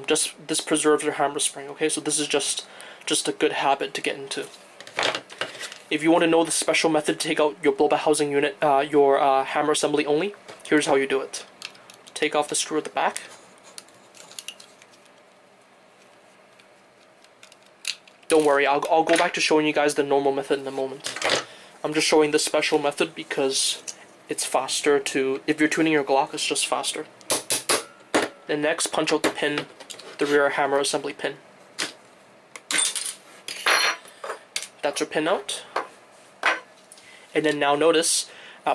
just this preserves your hammer spring. Okay, so this is just a good habit to get into. If you want to know the special method to take out your blow-by housing unit, your hammer assembly only, here's how you do it. Take off the screw at the back. Don't worry, I'll go back to showing you guys the normal method in a moment. I'm just showing the special method because it's faster to, if you're tuning your Glock, it's just faster. Then next, punch out the pin, the rear hammer assembly pin. That's your pin out. And then now notice,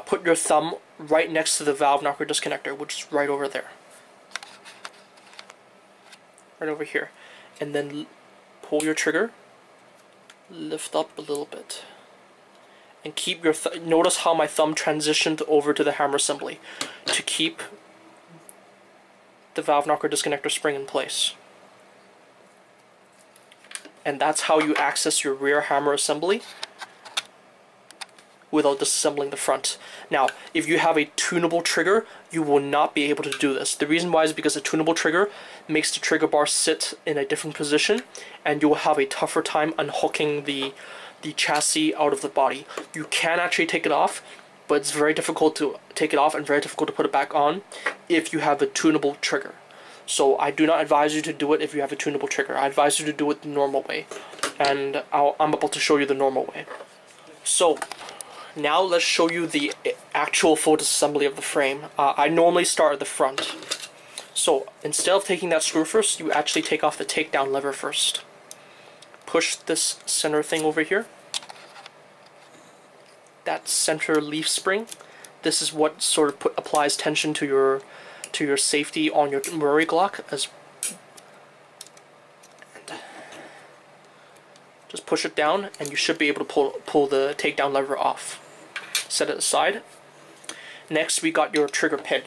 put your thumb right next to the valve knocker disconnector, which is right over there. Right over here. And then pull your trigger, lift up a little bit. And keep your notice how my thumb transitioned over to the hammer assembly to keep the valve knocker disconnector spring in place. And that's how you access your rear hammer assembly without disassembling the front. Now, if you have a tunable trigger, you will not be able to do this. The reason why is because a tunable trigger makes the trigger bar sit in a different position, and you will have a tougher time unhooking the chassis out of the body. You can actually take it off, but it's very difficult to take it off and very difficult to put it back on if you have a tunable trigger. So I do not advise you to do it if you have a tunable trigger. I advise you to do it the normal way, and I'm about to show you the normal way. So now let's show you the actual full disassembly of the frame. I normally start at the front. So instead of taking that screw first, you actually take off the takedown lever first. Push this center thing over here. That center leaf spring. This is what sort of applies tension to your safety on your Murray Glock. Just push it down, and you should be able to pull the takedown lever off. Set it aside. Next, we got your trigger pin.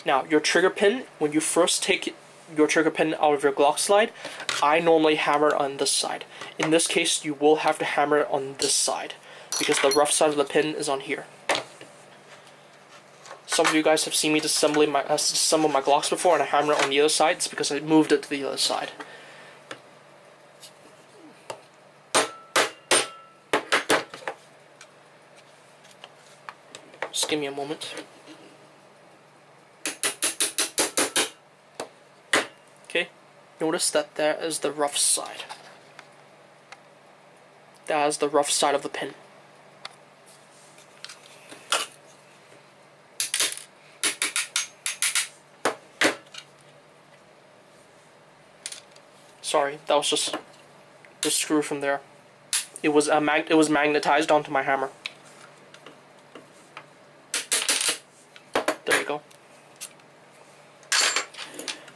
Now, your trigger pin, when you first take your trigger pin out of your Glock slide, I normally hammer on this side. In this case, you will have to hammer on this side because the rough side of the pin is on here. Some of you guys have seen me disassemble my Glocks before, and I hammer it on the other side. It's because I moved it to the other side. Just give me a moment. Okay, notice that there is the rough side. That is the rough side of the pin. Sorry, that was just the screw from there. It was magnetized onto my hammer. There you go.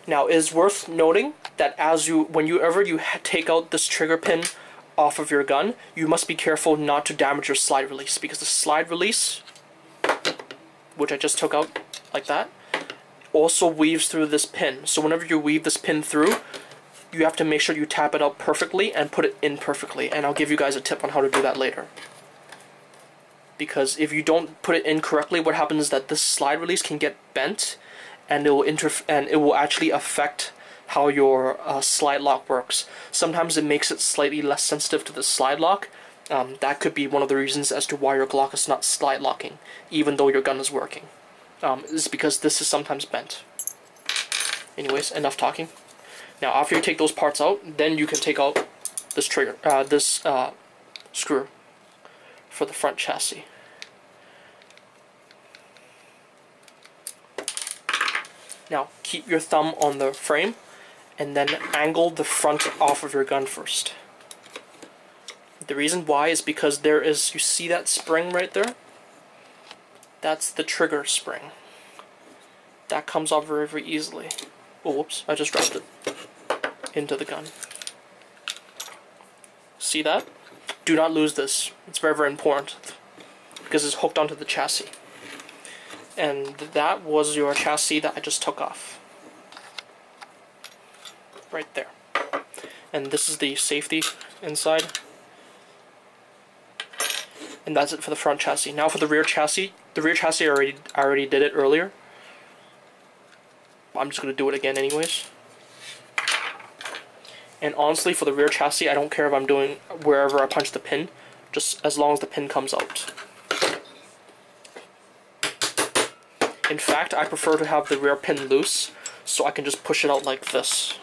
Now, it is worth noting that whenever you take out this trigger pin off of your gun, you must be careful not to damage your slide release, because the slide release, which I just took out like that, also weaves through this pin. So whenever you weave this pin through, you have to make sure you tap it out perfectly and put it in perfectly, and I'll give you guys a tip on how to do that later. Because if you don't put it in correctly, what happens is that this slide release can get bent, and it will actually affect how your slide lock works. Sometimes it makes it slightly less sensitive to the slide lock. That could be one of the reasons as to why your Glock is not slide locking, even though your gun is working. Is because this is sometimes bent. Anyways, enough talking. Now, after you take those parts out, then you can take out this screw for the front chassis. Now, keep your thumb on the frame, and then angle the front off of your gun first. The reason why is because there is, you see that spring right there? That's the trigger spring. That comes off very, very easily. Oh, whoops, I just dropped it into the gun. See that? Do not lose this. It's very, very important because it's hooked onto the chassis. And that was your chassis that I just took off. Right there. And this is the safety inside. And that's it for the front chassis. Now for the rear chassis. The rear chassis I already did it earlier. I'm just going to do it again anyways. And honestly, for the rear chassis, I don't care if I'm doing wherever I punch the pin, just as long as the pin comes out. In fact, I prefer to have the rear pin loose, so I can just push it out like this.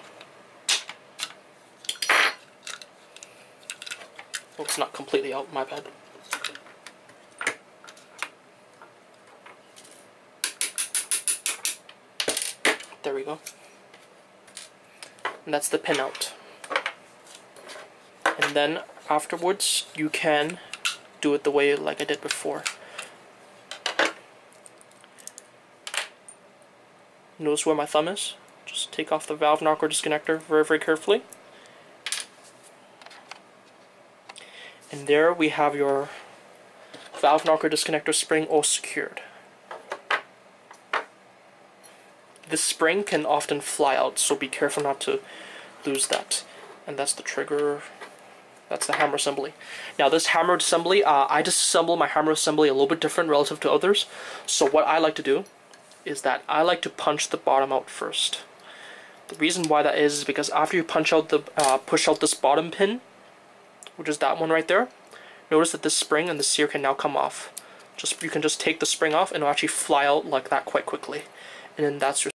Oh, it's not completely out, my bad. There we go. And that's the pin out. And then afterwards, you can do it the way like I did before. Notice where my thumb is. Just take off the valve knocker disconnector very, very carefully. And there we have your valve knocker disconnector spring all secured. This spring can often fly out, so be careful not to lose that. And that's the trigger. That's the hammer assembly. Now this hammer assembly, I disassemble my hammer assembly a little bit different relative to others. So what I like to do is that I like to punch the bottom out first. The reason why that is because after you punch out the push out this bottom pin, which is that one right there, notice that this spring and the sear can now come off. You can just take the spring off and it'll actually fly out like that quite quickly. And then that's your